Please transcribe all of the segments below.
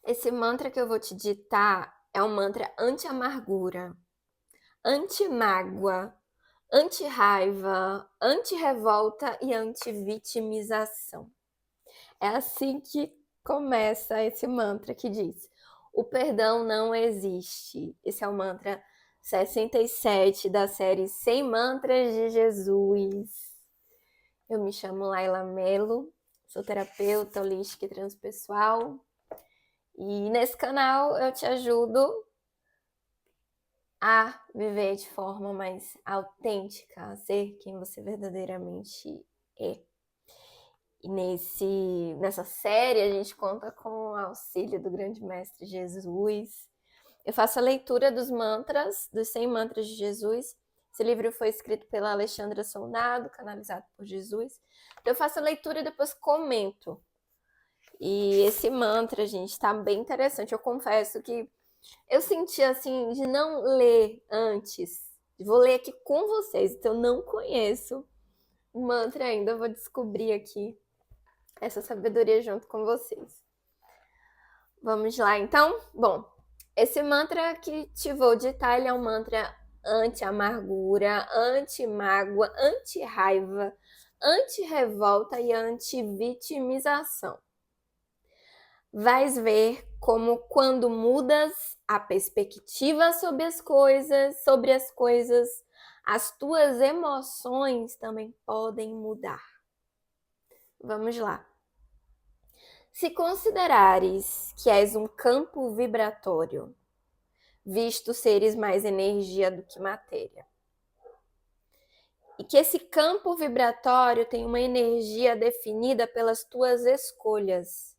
Esse mantra que eu vou te ditar é um mantra anti-amargura, anti-mágoa, anti-raiva, anti-revolta e anti-vitimização. É assim que começa esse mantra que diz: o perdão não existe. Esse é o mantra 67 da série 100 Mantras de Jesus. Eu me chamo Laila Mello, sou terapeuta holística e transpessoal. E nesse canal eu te ajudo a viver de forma mais autêntica, a ser quem você verdadeiramente é. E nessa série a gente conta com o auxílio do grande mestre Jesus. Eu faço a leitura dos mantras, dos 100 mantras de Jesus. Esse livro foi escrito pela Alexandra Soldado, canalizado por Jesus. Então eu faço a leitura e depois comento. E esse mantra, gente, tá bem interessante. Eu confesso que eu senti assim de não ler antes. Vou ler aqui com vocês, então eu não conheço o mantra ainda. Vou descobrir aqui essa sabedoria junto com vocês. Vamos lá, então? Bom, esse mantra que te vou ditar, ele é um mantra anti-amargura, anti-mágoa, anti-raiva, anti-revolta e anti-vitimização. Vais ver como quando mudas a perspectiva sobre as coisas, as tuas emoções também podem mudar. Vamos lá. Se considerares que és um campo vibratório, visto seres mais energia do que matéria, e que esse campo vibratório tem uma energia definida pelas tuas escolhas,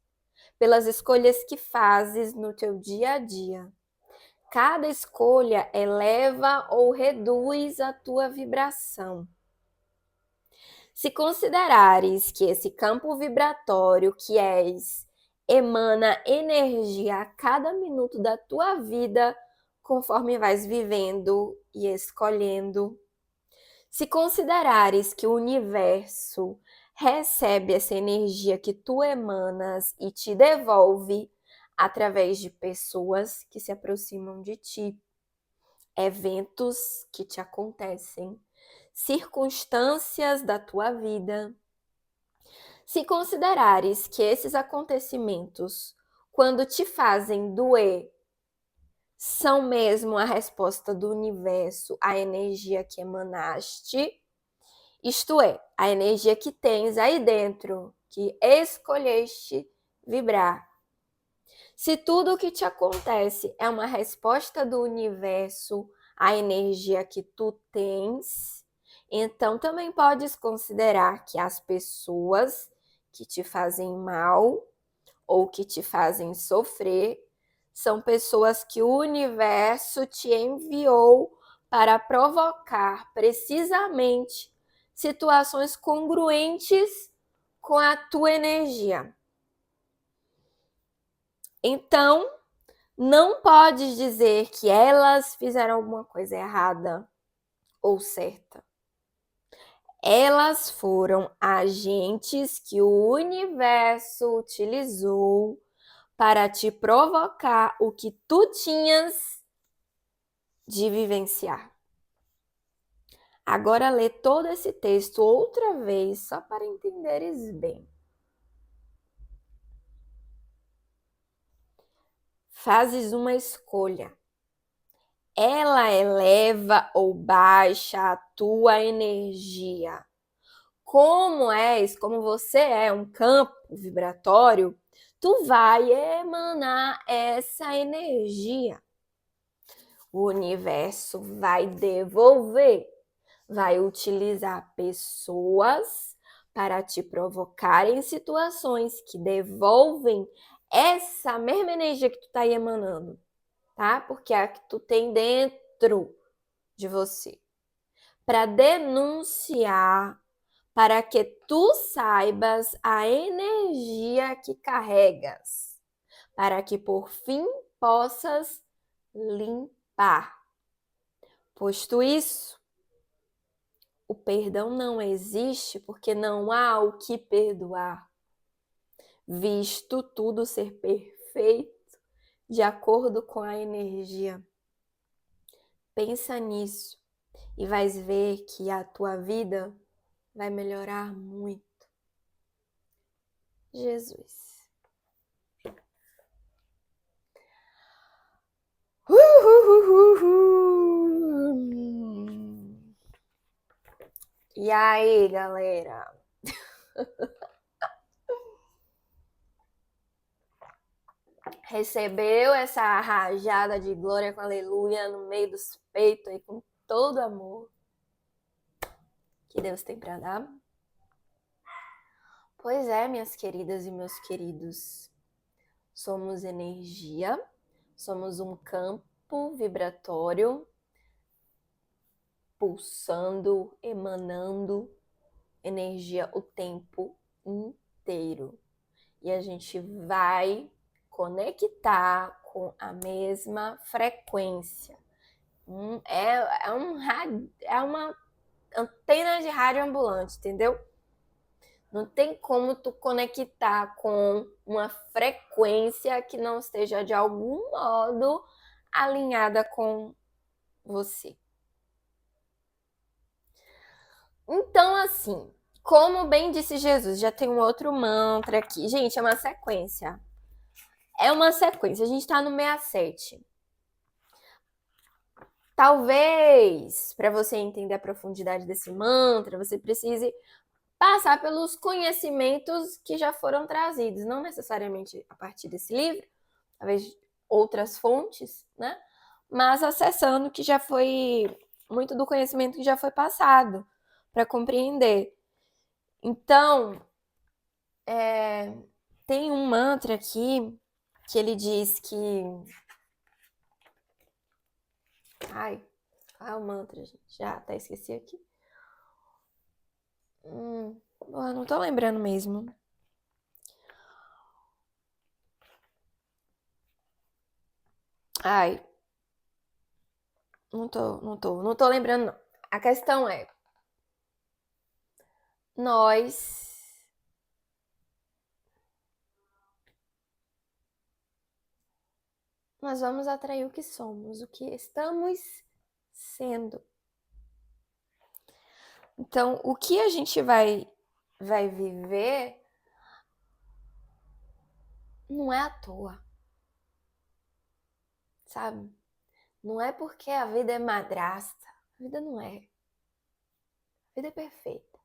pelas escolhas que fazes no teu dia a dia. Cada escolha eleva ou reduz a tua vibração. Se considerares que esse campo vibratório que és emana energia a cada minuto da tua vida, conforme vais vivendo e escolhendo. Se considerares que o universo recebe essa energia que tu emanas e te devolve através de pessoas que se aproximam de ti, eventos que te acontecem, circunstâncias da tua vida. Se considerares que esses acontecimentos, quando te fazem doer, são mesmo a resposta do universo à energia que emanaste, isto é, a energia que tens aí dentro, que escolheste vibrar. Se tudo o que te acontece é uma resposta do universo à energia que tu tens, então também podes considerar que as pessoas que te fazem mal ou que te fazem sofrer são pessoas que o universo te enviou para provocar precisamente situações congruentes com a tua energia. Então, não podes dizer que elas fizeram alguma coisa errada ou certa. Elas foram agentes que o universo utilizou para te provocar o que tu tinhas de vivenciar. Agora lê todo esse texto outra vez, só para entenderes bem. Fazes uma escolha. Ela eleva ou baixa a tua energia. Como você é um campo vibratório, tu vai emanar essa energia. O universo vai devolver, vai utilizar pessoas para te provocar em situações que devolvem essa mesma energia que tu tá emanando, tá? Porque é a que tu tem dentro de você. Para denunciar, para que tu saibas a energia que carregas, para que por fim possas limpar. Posto isso, o perdão não existe porque não há o que perdoar. Visto tudo ser perfeito de acordo com a energia. Pensa nisso e vais ver que a tua vida vai melhorar muito. Jesus. E aí, galera? Recebeu essa rajada de glória com aleluia no meio dos peitos aí com todo amor que Deus tem para dar? Pois é, minhas queridas e meus queridos. Somos energia, somos um campo vibratório pulsando, emanando energia o tempo inteiro. E a gente vai conectar com a mesma frequência. É uma antena de rádio ambulante, entendeu? Não tem como tu conectar com uma frequência que não esteja de algum modo alinhada com você. Então, assim, como bem disse Jesus, já tem um outro mantra aqui. Gente, é uma sequência. É uma sequência. A gente tá no 67. Talvez, para você entender a profundidade desse mantra, você precise passar pelos conhecimentos que já foram trazidos, não necessariamente a partir desse livro, talvez outras fontes, né? Mas acessando que já foi muito do conhecimento que já foi passado para compreender. Então, tem um mantra aqui que ele diz que... Ai, qual é o mantra, gente? Já até esqueci aqui. Não tô lembrando mesmo. Ai, não tô lembrando, não. A questão é, nós vamos atrair o que somos, o que estamos sendo. Então, o que a gente vai viver não é à toa, sabe? Não é porque a vida é madrasta. A vida não é. A vida é perfeita.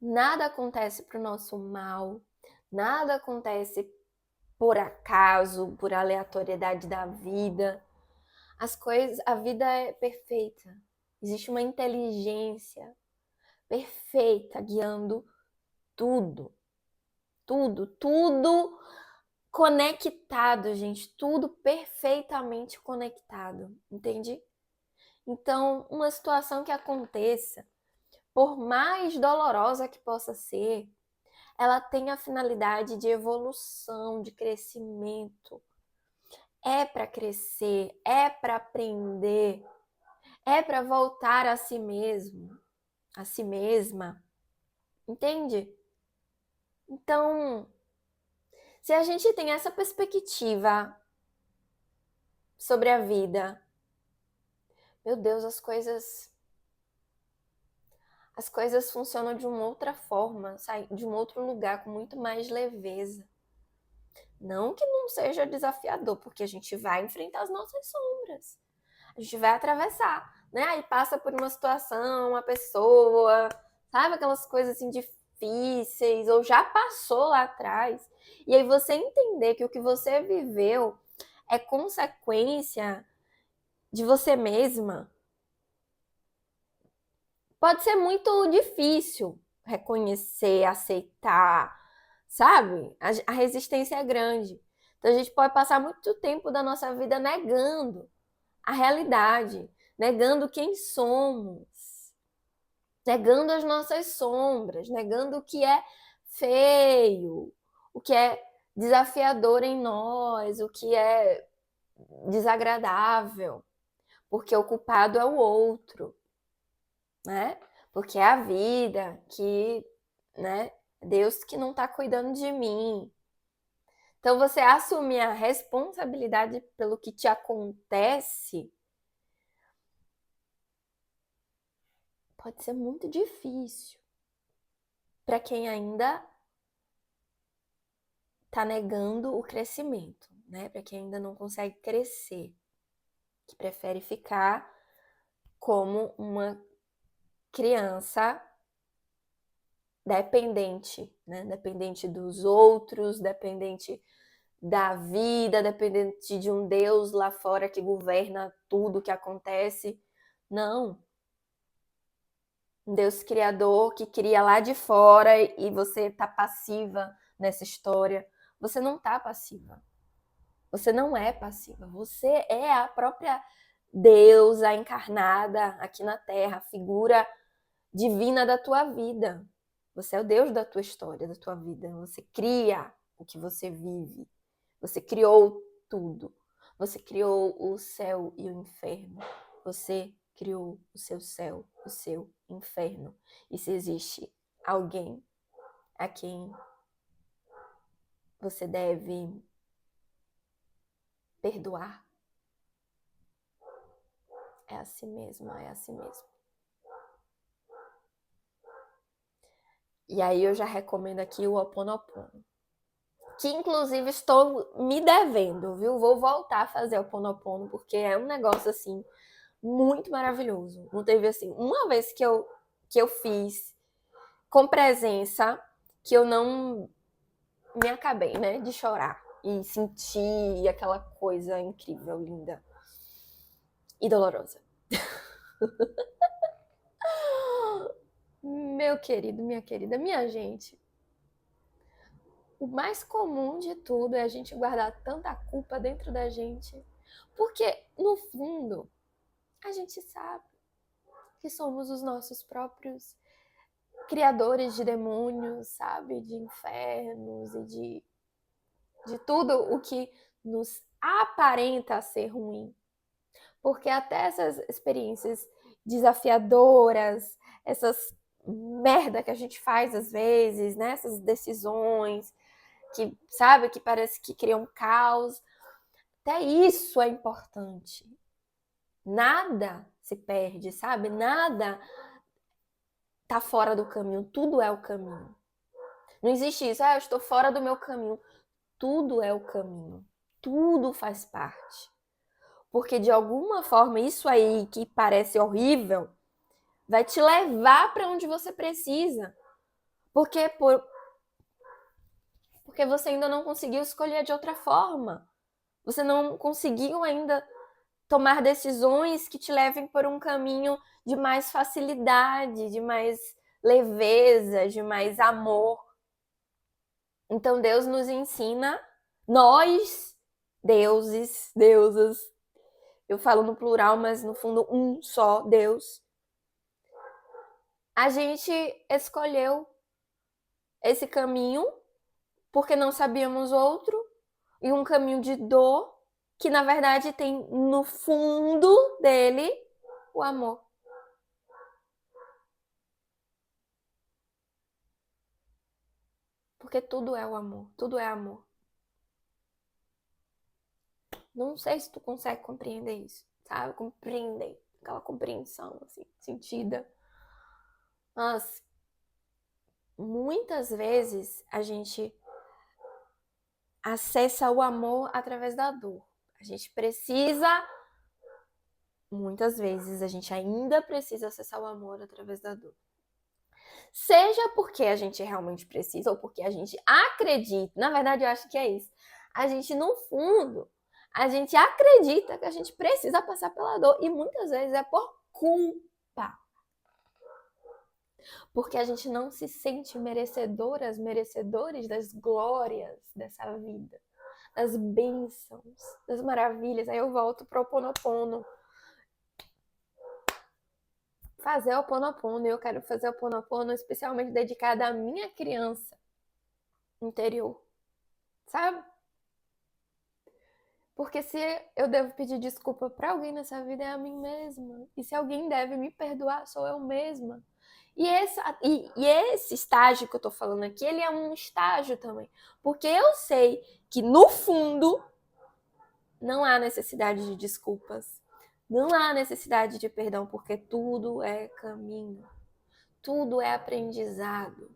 Nada acontece pro nosso mal. Nada acontece por acaso, por aleatoriedade da vida. A vida é perfeita. Existe uma inteligência perfeita guiando tudo. Tudo conectado, gente. Tudo perfeitamente conectado. Entende? Então, uma situação que aconteça, por mais dolorosa que possa ser, ela tem a finalidade de evolução, de crescimento. É para crescer, é para aprender, é para voltar a si mesmo, a si mesma. Entende? Então, se a gente tem essa perspectiva sobre a vida, meu Deus, as coisas funcionam de uma outra forma, saem de um outro lugar com muito mais leveza. Não que não seja desafiador, porque a gente vai enfrentar as nossas sombras. A gente vai atravessar, né? Aí passa por uma situação, uma pessoa, sabe? Aquelas coisas assim difíceis, ou já passou lá atrás. E aí você entender que o que você viveu é consequência de você mesma. Pode ser muito difícil reconhecer, aceitar, sabe? A resistência é grande. Então a gente pode passar muito tempo da nossa vida negando a realidade, negando quem somos, negando as nossas sombras, negando o que é feio, o que é desafiador em nós, o que é desagradável, porque o culpado é o outro, né? Porque é a vida que, né? Deus que não está cuidando de mim. Então, você assumir a responsabilidade pelo que te acontece pode ser muito difícil para quem ainda está negando o crescimento, né? Para quem ainda não consegue crescer, que prefere ficar como uma criança dependente, né? Dependente dos outros, dependente da vida, dependente de um Deus lá fora que governa tudo que acontece. Não. Um Deus criador que cria lá de fora e você tá passiva nessa história. Você não tá passiva. Você não é passiva. Você é a própria deusa encarnada aqui na Terra, a figura divina da tua vida. Você é o Deus da tua história, da tua vida. Você cria o que você vive. Você criou tudo. Você criou o céu e o inferno. Você criou o seu céu, o seu inferno. E se existe alguém a quem você deve perdoar, é a si mesmo, é a si mesmo. E aí eu já recomendo aqui o Ho Oponopono, que inclusive estou me devendo, viu? Vou voltar a fazer o Ho Oponopono, porque é um negócio assim muito maravilhoso. Não teve assim, uma vez que eu fiz com presença, que eu não me acabei, né, de chorar e sentir aquela coisa incrível, linda e dolorosa. Meu querido, minha querida, minha gente, o mais comum de tudo é a gente guardar tanta culpa dentro da gente, porque no fundo a gente sabe que somos os nossos próprios criadores de demônios, sabe, de infernos e de tudo o que nos aparenta ser ruim. Porque até essas experiências desafiadoras, essas merda que a gente faz às vezes, né? Essas decisões que, sabe, que parece que criam caos, até isso é importante. Nada se perde, sabe? Nada tá fora do caminho, tudo é o caminho. Não existe isso, eu estou fora do meu caminho. Tudo é o caminho, tudo faz parte. Porque de alguma forma isso aí que parece horrível vai te levar para onde você precisa. Porque você ainda não conseguiu escolher de outra forma. Você não conseguiu ainda tomar decisões que te levem por um caminho de mais facilidade, de mais leveza, de mais amor. Então Deus nos ensina, nós, deuses, deusas, eu falo no plural, mas no fundo um só Deus, a gente escolheu esse caminho porque não sabíamos outro, e um caminho de dor que na verdade tem no fundo dele o amor. Porque tudo é o amor, tudo é amor. Não sei se tu consegue compreender isso, sabe? Compreender, aquela compreensão assim, sentida. Mas muitas vezes a gente acessa o amor através da dor. A gente precisa, muitas vezes, a gente ainda precisa acessar o amor através da dor. Seja porque a gente realmente precisa ou porque a gente acredita. Na verdade, eu acho que é isso. A gente, no fundo, a gente acredita que a gente precisa passar pela dor. E muitas vezes é por culpa. Porque a gente não se sente merecedoras, merecedores das glórias dessa vida, das bênçãos, das maravilhas. Aí eu volto pro Ho Oponopono. Fazer o Ho Oponopono, e eu quero fazer o Ho Oponopono especialmente dedicado à minha criança interior, sabe? Porque se eu devo pedir desculpa para alguém nessa vida é a mim mesma. E se alguém deve me perdoar, sou eu mesma. E esse estágio que eu tô falando aqui, ele é um estágio também. Porque eu sei que, no fundo, não há necessidade de desculpas. Não há necessidade de perdão, porque tudo é caminho. Tudo é aprendizado.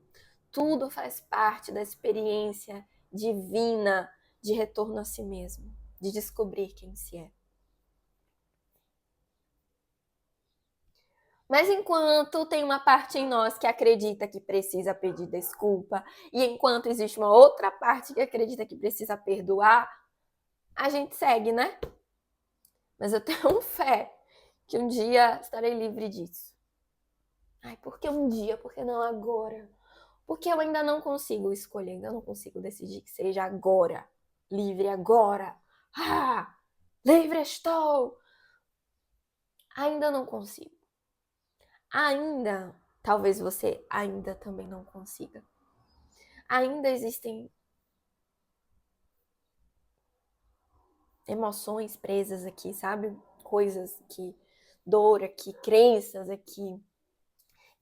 Tudo faz parte da experiência divina de retorno a si mesmo, de descobrir quem se é. Mas enquanto tem uma parte em nós que acredita que precisa pedir desculpa, e enquanto existe uma outra parte que acredita que precisa perdoar, a gente segue, né? Mas eu tenho fé que um dia estarei livre disso. Ai, por que um dia? Por que não agora? Porque eu ainda não consigo escolher, ainda não consigo decidir que seja agora. Livre agora. Ah, livre estou! Ainda não consigo. Ainda, talvez você ainda também não consiga. Ainda existem emoções presas aqui, sabe? Coisas aqui, dor aqui, crenças aqui,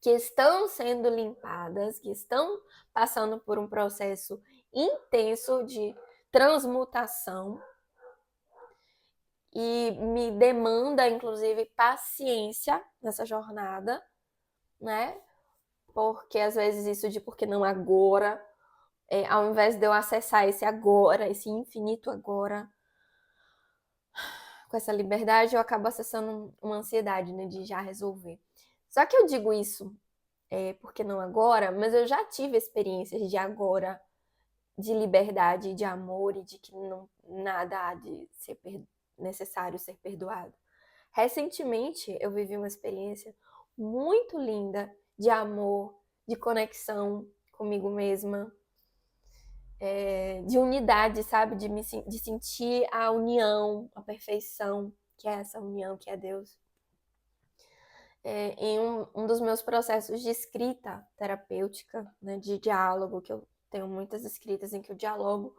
que estão sendo limpadas, que estão passando por um processo intenso de transmutação e me demanda, inclusive, paciência nessa jornada, né? Porque às vezes isso de porque não agora, ao invés de eu acessar esse agora, esse infinito agora, com essa liberdade, eu acabo acessando uma ansiedade, né, de já resolver. Só que eu digo isso porque não agora, mas eu já tive experiências de agora, de liberdade, de amor e de que não, nada há de ser necessário ser perdoado. Recentemente, eu vivi uma experiência muito linda de amor, de conexão comigo mesma, de unidade, sabe? De sentir a união, a perfeição, que é essa união, que é Deus. Em um dos meus processos de escrita terapêutica, né, de diálogo, que eu tenho muitas escritas em que eu dialogo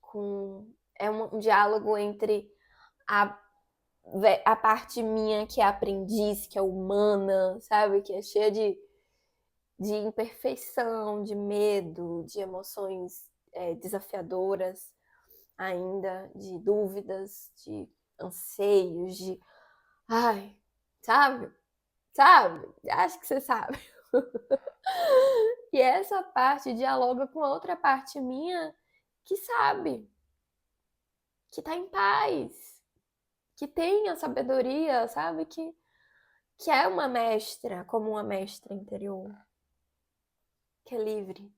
com... É um diálogo entre a parte minha que é aprendiz, que é humana, sabe? Que é cheia de imperfeição, de medo, de emoções desafiadoras ainda, de dúvidas, de anseios, de... Ai, sabe? Sabe? Acho que você sabe. E essa parte dialoga com a outra parte minha que sabe, que tá em paz, que tem a sabedoria, sabe? Que é uma mestra, como uma mestra interior, que é livre.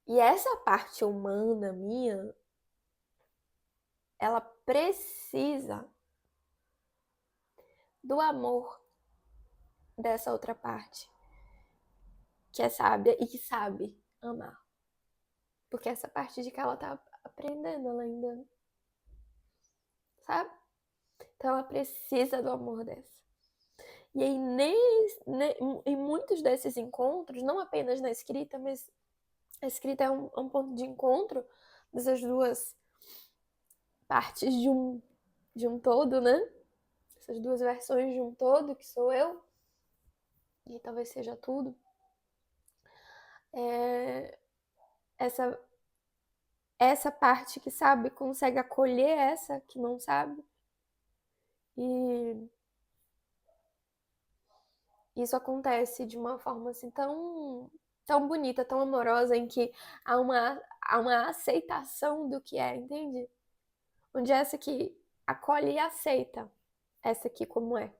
E essa parte humana minha, ela precisa do amor dessa outra parte, que é sábia e que sabe amar. Porque essa parte de que ela tá aprendendo, ela ainda, sabe? Então ela precisa do amor dessa. E aí, em muitos desses encontros, não apenas na escrita, mas a escrita é um ponto de encontro dessas duas partes de um todo, né? Essas duas versões de um todo, que sou eu, e talvez seja tudo. Essa parte que sabe consegue acolher essa que não sabe. E isso acontece de uma forma assim tão bonita, tão amorosa, em que há uma aceitação do que é, entende? Onde essa que acolhe e aceita essa aqui como é.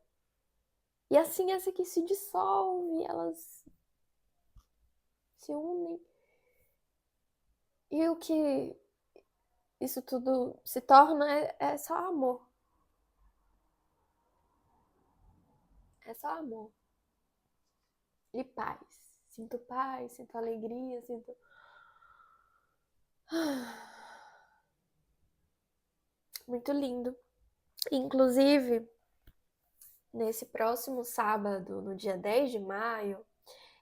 E assim essa aqui se dissolve, elas se unem. E o que isso tudo se torna é só amor. É só amor. E paz, sinto alegria, sinto... Muito lindo. Inclusive, nesse próximo sábado, no dia 10 de maio,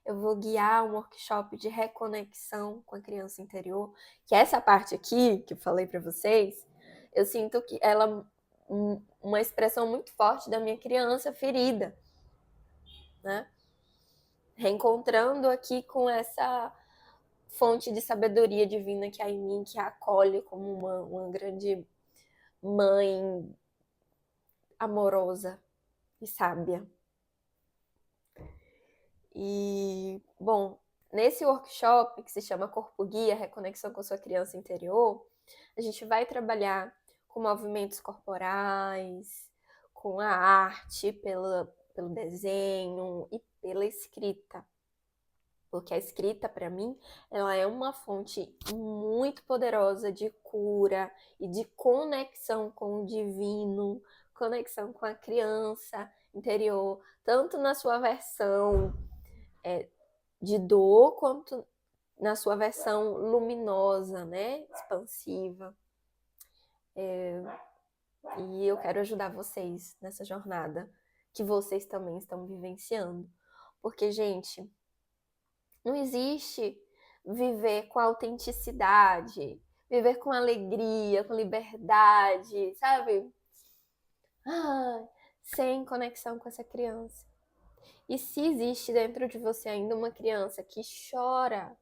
eu vou guiar um workshop de reconexão com a criança interior, que é essa parte aqui que eu falei para vocês, eu sinto que ela é uma expressão muito forte da minha criança ferida. né? Reencontrando aqui com essa fonte de sabedoria divina que há em mim, que a acolhe como uma grande mãe amorosa e sábia. E, bom, nesse workshop que se chama Corpo Guia, Reconexão com sua criança interior, a gente vai trabalhar com movimentos corporais, com a arte, pelo desenho e pela escrita. Porque a escrita, para mim, ela é uma fonte muito poderosa de cura e de conexão com o divino, conexão com a criança interior, tanto na sua versão de dor, quanto na sua versão luminosa, né? Expansiva. E eu quero ajudar vocês nessa jornada que vocês também estão vivenciando. Porque, gente, não existe viver com autenticidade, viver com alegria, com liberdade, sabe? Sem conexão com essa criança. E se existe dentro de você ainda uma criança que chora,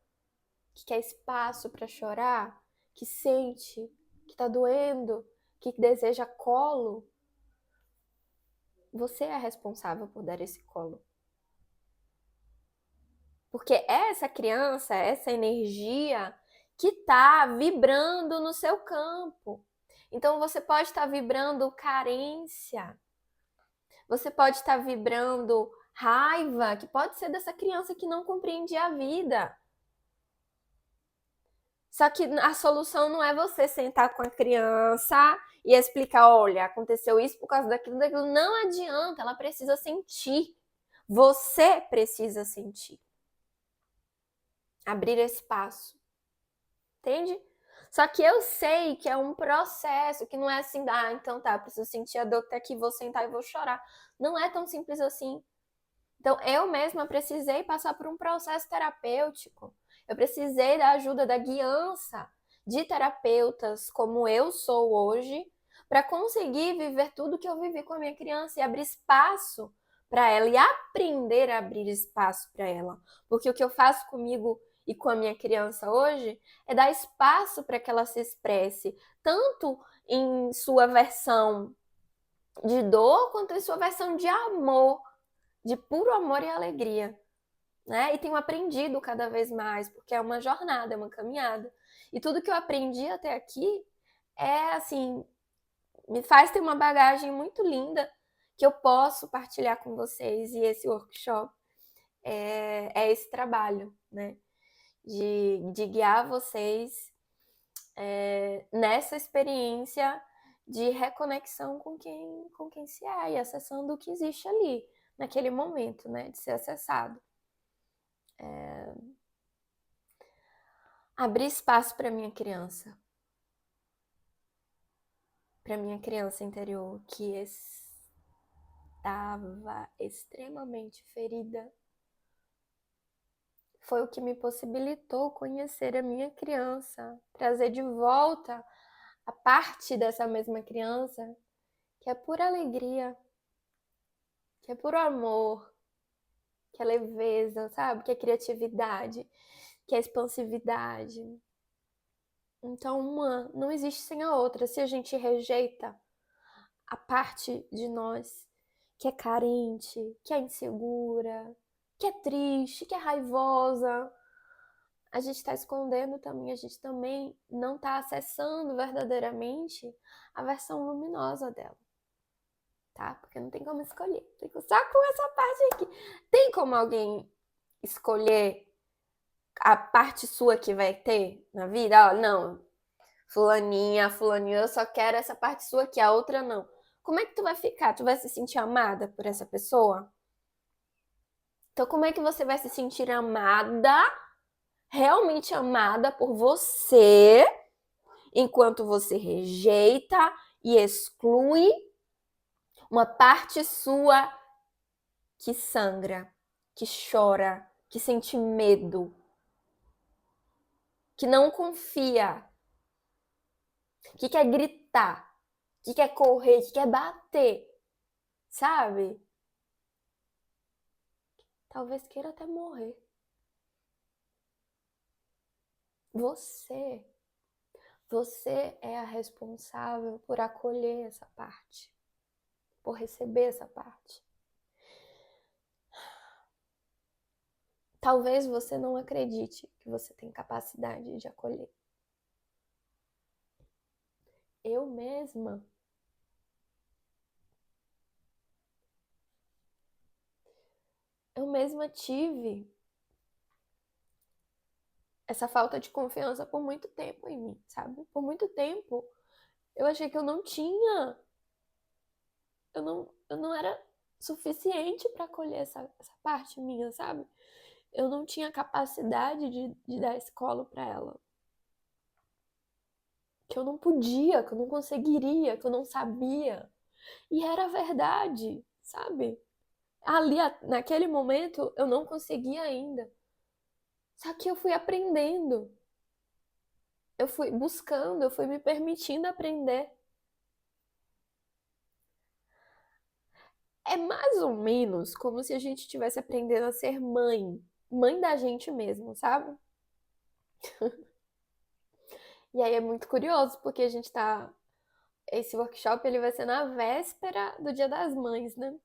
que quer espaço para chorar, que sente, que tá doendo, que deseja colo, você é responsável por dar esse colo. Porque é essa criança, essa energia que tá vibrando no seu campo. Então você pode estar vibrando carência. Você pode estar vibrando raiva, que pode ser dessa criança que não compreende a vida. Só que a solução não é você sentar com a criança e explicar, olha, aconteceu isso por causa daquilo, daquilo. Não adianta, ela precisa sentir. Você precisa sentir. Abrir espaço. Entende? Só que eu sei que é um processo, que não é assim, então tá, preciso sentir a dor que tá aqui, vou sentar e vou chorar. Não é tão simples assim. Então, eu mesma precisei passar por um processo terapêutico. Eu precisei da ajuda, da guiança de terapeutas como eu sou hoje, para conseguir viver tudo que eu vivi com a minha criança e abrir espaço para ela e aprender a abrir espaço para ela. Porque o que eu faço comigo e com a minha criança hoje é dar espaço para que ela se expresse, tanto em sua versão de dor quanto em sua versão de amor, de puro amor e alegria, né? E tenho aprendido cada vez mais, porque é uma jornada, é uma caminhada. E tudo que eu aprendi até aqui é, assim, me faz ter uma bagagem muito linda que eu posso partilhar com vocês. E esse workshop é esse trabalho, né? De guiar vocês nessa experiência de reconexão com quem se é e acessando o que existe ali, naquele momento, né? De ser acessado. Abrir espaço para minha criança interior, que estava extremamente ferida. Foi o que me possibilitou conhecer a minha criança, trazer de volta a parte dessa mesma criança que é pura alegria, que é puro amor, que é leveza, sabe? Que é criatividade, que é expansividade. Então, uma não existe sem a outra. Se a gente rejeita a parte de nós que é carente, que é insegura, que é triste, que é raivosa, a gente está escondendo também, a gente também não está acessando verdadeiramente a versão luminosa dela, tá? Porque não tem como escolher, fico só com essa parte aqui. Tem como alguém escolher a parte sua que vai ter na vida? Ó, não, fulaninha, eu só quero essa parte sua aqui, a outra não. Como é que tu vai ficar? Tu vai se sentir amada por essa pessoa? Então, como é que você vai se sentir amada, realmente amada por você, enquanto você rejeita e exclui uma parte sua que sangra, que chora, que sente medo, que não confia, que quer gritar, que quer correr, que quer bater, sabe? talvez queira até morrer. Você é a responsável por acolher essa parte, por receber essa parte. Talvez você não acredite que você tem capacidade de acolher. Eu mesma tive essa falta de confiança por muito tempo em mim, sabe? Por muito tempo eu achei que eu não tinha, eu não era suficiente para acolher essa parte minha, sabe? Eu não tinha capacidade de dar esse colo para ela. Que eu não podia, que eu não conseguiria, que eu não sabia. E era verdade, sabe? Ali, naquele momento, eu não conseguia ainda. Só que eu fui aprendendo. Eu fui buscando, eu fui me permitindo aprender. É mais ou menos como se a gente estivesse aprendendo a ser mãe. Mãe da gente mesmo, sabe? E aí é muito curioso, porque a gente tá. Esse workshop ele vai ser na véspera do Dia das Mães, né?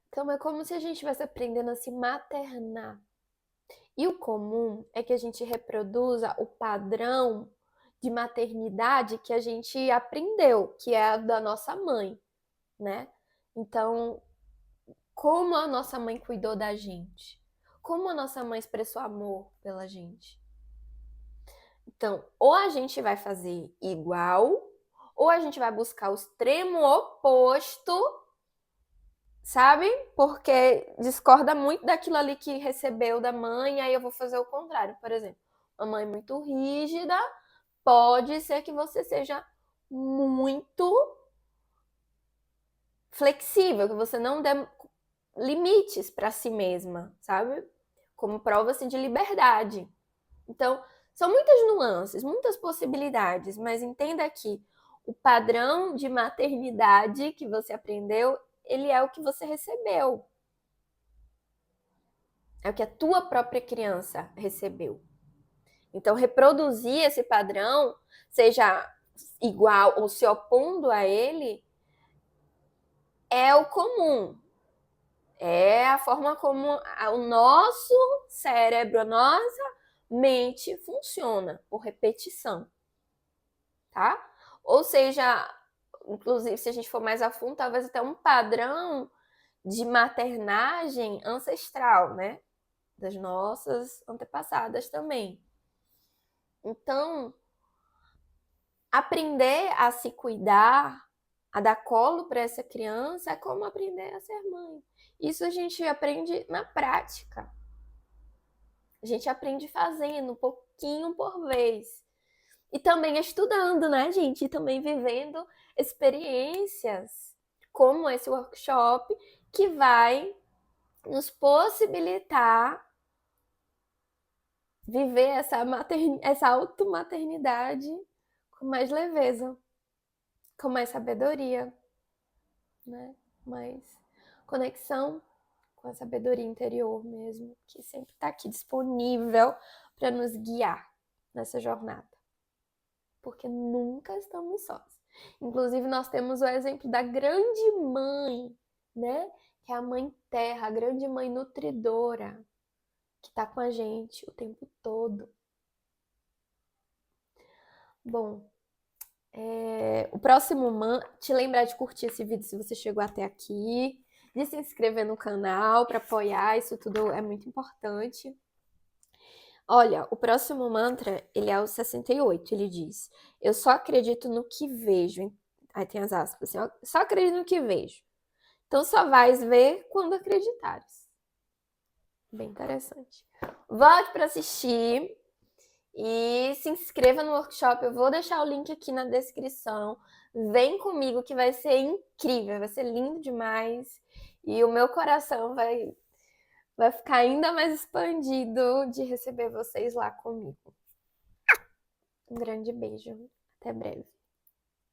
Então é como se a gente estivesse aprendendo a se maternar. E o comum é que a gente reproduza o padrão de maternidade que a gente aprendeu, que é a da nossa mãe, né? Então, como a nossa mãe cuidou da gente? Como a nossa mãe expressou amor pela gente? Então, ou a gente vai fazer igual, ou a gente vai buscar o extremo oposto, sabe? Porque discorda muito daquilo ali que recebeu da mãe, aí eu vou fazer o contrário. Por exemplo, uma mãe muito rígida, pode ser que você seja muito flexível, que você não dê limites para si mesma, sabe? Como prova assim, de liberdade. Então, são muitas nuances, muitas possibilidades, mas entenda que o padrão de maternidade que você aprendeu, ele é o que você recebeu. É o que a tua própria criança recebeu. Então, reproduzir esse padrão, seja igual ou se opondo a ele, é o comum. É a forma como o nosso cérebro, a nossa mente funciona, por repetição, tá? Ou seja, inclusive, se a gente for mais a fundo, talvez até um padrão de maternagem ancestral, né? Das nossas antepassadas também. Então, aprender a se cuidar, a dar colo para essa criança, é como aprender a ser mãe. Isso a gente aprende na prática. A gente aprende fazendo, um pouquinho por vez. E também estudando, né, gente? E também vivendo experiências como esse workshop, que vai nos possibilitar viver essa automaternidade com mais leveza, com mais sabedoria, né? Mais conexão com a sabedoria interior mesmo, que sempre está aqui disponível para nos guiar nessa jornada. Porque nunca estamos sós. Inclusive, nós temos o exemplo da grande mãe, né? Que é a mãe terra, a grande mãe nutridora, que está com a gente o tempo todo. Bom, o próximo te lembrar de curtir esse vídeo se você chegou até aqui, de se inscrever no canal para apoiar, isso tudo é muito importante. Olha, o próximo mantra, ele é o 68, ele diz: eu só acredito no que vejo. Aí tem as aspas assim, ó, só acredito no que vejo. Então só vais ver quando acreditares. Bem interessante. Volte para assistir e se inscreva no workshop. Eu vou deixar o link aqui na descrição. Vem comigo que vai ser incrível, vai ser lindo demais. E o meu coração vai ficar ainda mais expandido de receber vocês lá comigo. Um grande beijo. Até breve.